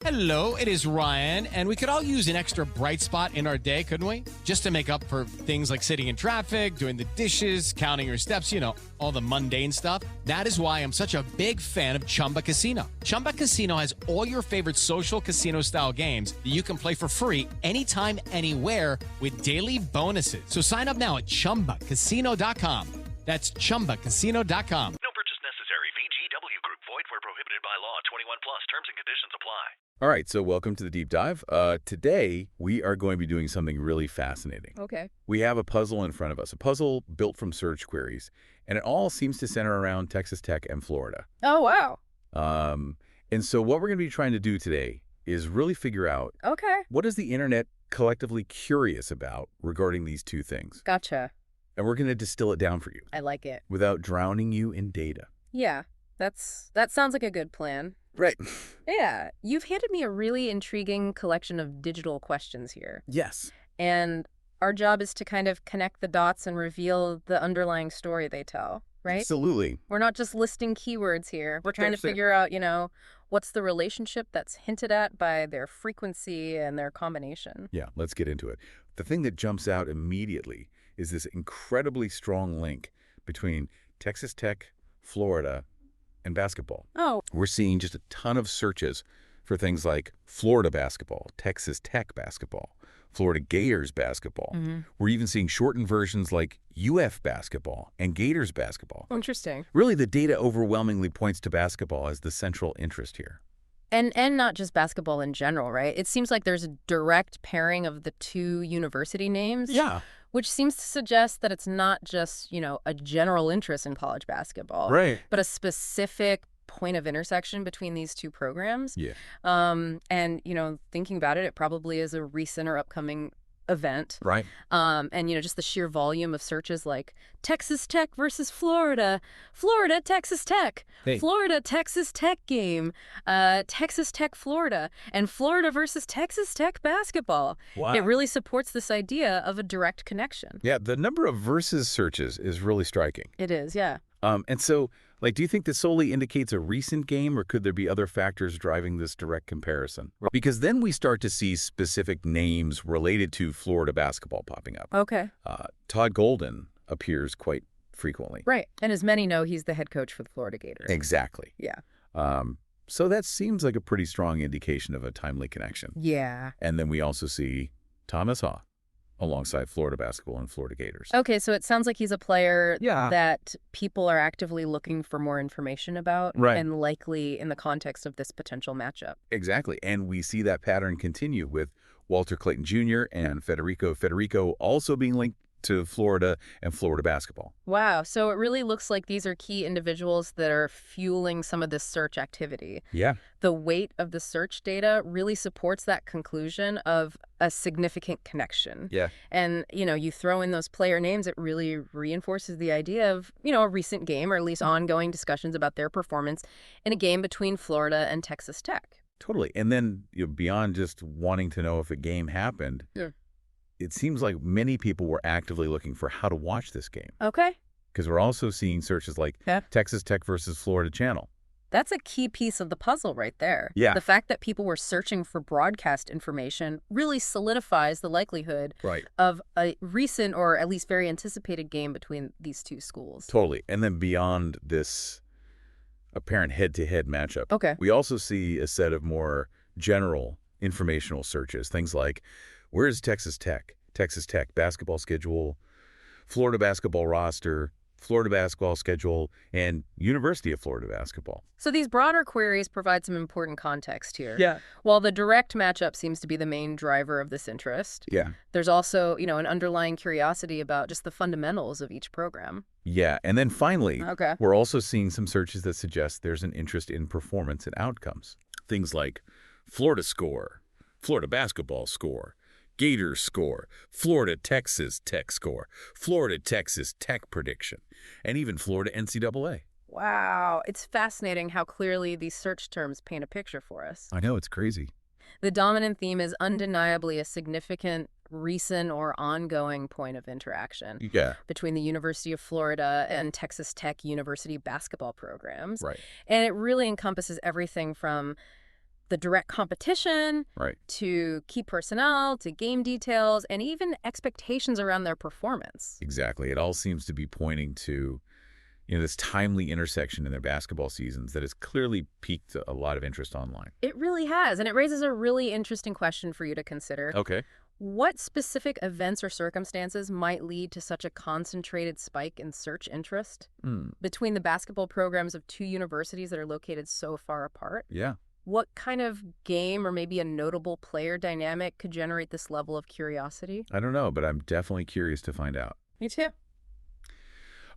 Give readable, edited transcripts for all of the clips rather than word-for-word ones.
Hello, it is Ryan, and we could all use an extra bright spot in our day, couldn't we? Just to make up for things like sitting in traffic, doing the dishes, counting your steps, all the mundane stuff. That is why I'm such a big fan of Chumba Casino. Chumba Casino has all your favorite social casino-style games that you can play for free anytime, anywhere with daily bonuses. So sign up now at ChumbaCasino.com. That's ChumbaCasino.com. No purchase necessary. VGW Group. Void where prohibited by law. 21 plus. Terms and conditions apply. All right, so welcome to the deep dive. Today, we are going to be doing something really fascinating. Okay. We have a puzzle in front of us, a puzzle built from search queries, and it all seems to center around Texas Tech and Florida. Oh, wow. And so what we're going to be trying to do today is really figure out what is the internet collectively curious about regarding these two things. Gotcha. And we're going to distill it down for you. I like it. Without drowning you in data. Yeah, that sounds like a good plan. Right. Yeah. You've handed me a really intriguing collection of digital questions here. Yes. And our job is to kind of connect the dots and reveal the underlying story they tell, right? Absolutely. We're not just listing keywords here. We're trying to That's it. figure out, what's the relationship that's hinted at by their frequency and their combination. Yeah, let's get into it. The thing that jumps out immediately is this incredibly strong link between Texas Tech, Florida, and basketball. Oh. We're seeing just a ton of searches for things like Florida basketball, Texas Tech basketball, Florida Gators basketball. Mm-hmm. We're even seeing shortened versions like UF basketball and Gators basketball. Interesting. Really, the data overwhelmingly points to basketball as the central interest here. And not just basketball in general, right? It seems like there's a direct pairing of the two university names. Yeah. Which seems to suggest that it's not just, a general interest in college basketball. Right. But a specific point of intersection between these two programs. Yeah. And, thinking about it, it probably is a recent or upcoming event. Right. And, just the sheer volume of searches like Texas Tech versus Florida, Florida, Texas Tech, Hey. Florida, Texas Tech game, Texas Tech, Florida, and Florida versus Texas Tech basketball. Wow. It really supports this idea of a direct connection. Yeah, the number of versus searches is really striking. It is, yeah. And so, do you think this solely indicates a recent game, or could there be other factors driving this direct comparison? Because then we start to see specific names related to Florida basketball popping up. Okay. Todd Golden appears quite frequently. Right. And as many know, he's the head coach for the Florida Gators. Exactly. Yeah. So that seems like a pretty strong indication of a timely connection. Yeah. And then we also see Thomas Haw alongside Florida basketball and Florida Gators. Okay, so it sounds like he's a player Yeah. that people are actively looking for more information about, Right. and likely in the context of this potential matchup. Exactly. And we see that pattern continue with Walter Clayton Jr. and Federico Federico also being linked to Florida and Florida basketball. Wow, so it really looks like these are key individuals that are fueling some of this search activity. Yeah. The weight of the search data really supports that conclusion of a significant connection. Yeah. And, you throw in those player names, it really reinforces the idea of, a recent game, or at least ongoing discussions about their performance in a game between Florida and Texas Tech. Totally. And then beyond just wanting to know if a game happened, Yeah. it seems like many people were actively looking for how to watch this game. Okay. Because we're also seeing searches like Yeah. Texas Tech versus Florida Channel. That's a key piece of the puzzle right there. Yeah. The fact that people were searching for broadcast information really solidifies the likelihood Right. of a recent or at least very anticipated game between these two schools. Totally. And then beyond this apparent head-to-head matchup, Okay. we also see a set of more general informational searches. Things like, where's Texas Tech? Texas Tech basketball schedule, Florida basketball roster, Florida basketball schedule, and University of Florida basketball. So these broader queries provide some important context here. Yeah. While the direct matchup seems to be the main driver of this interest, Yeah. there's also, an underlying curiosity about just the fundamentals of each program. Yeah. And then finally, Okay. we're also seeing some searches that suggest there's an interest in performance and outcomes. Things like Florida score, Florida basketball score, Gators score, Florida Texas Tech score, Florida Texas Tech prediction, and even Florida NCAA. Wow. It's fascinating how clearly these search terms paint a picture for us. I know, it's crazy. The dominant theme is undeniably a significant recent or ongoing point of interaction Yeah. between the University of Florida and Texas Tech University basketball programs. Right. And it really encompasses everything from the direct competition, Right. to key personnel, to game details, and even expectations around their performance. Exactly. It all seems to be pointing to, this timely intersection in their basketball seasons that has clearly piqued a lot of interest online. It really has, and it raises a really interesting question for you to consider. Okay. What specific events or circumstances might lead to such a concentrated spike in search interest between the basketball programs of two universities that are located so far apart? Yeah. What kind of game or maybe a notable player dynamic could generate this level of curiosity? I don't know, but I'm definitely curious to find out. Me too.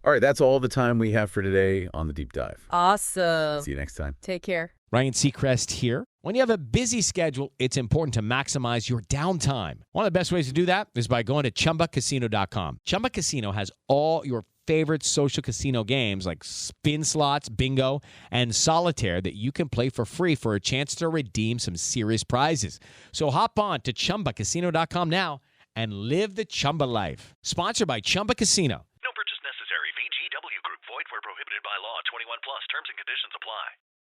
All right, that's all the time we have for today on The Deep Dive. Awesome. See you next time. Take care. Ryan Seacrest here. When you have a busy schedule, it's important to maximize your downtime. One of the best ways to do that is by going to ChumbaCasino.com. Chumba Casino has all your favorite social casino games like spin slots, bingo, and solitaire that you can play for free for a chance to redeem some serious prizes. So hop on to ChumbaCasino.com now and live the Chumba life. Sponsored by Chumba Casino. No purchase necessary. VGW Group. Void where prohibited by law. 21 plus. Terms and conditions apply.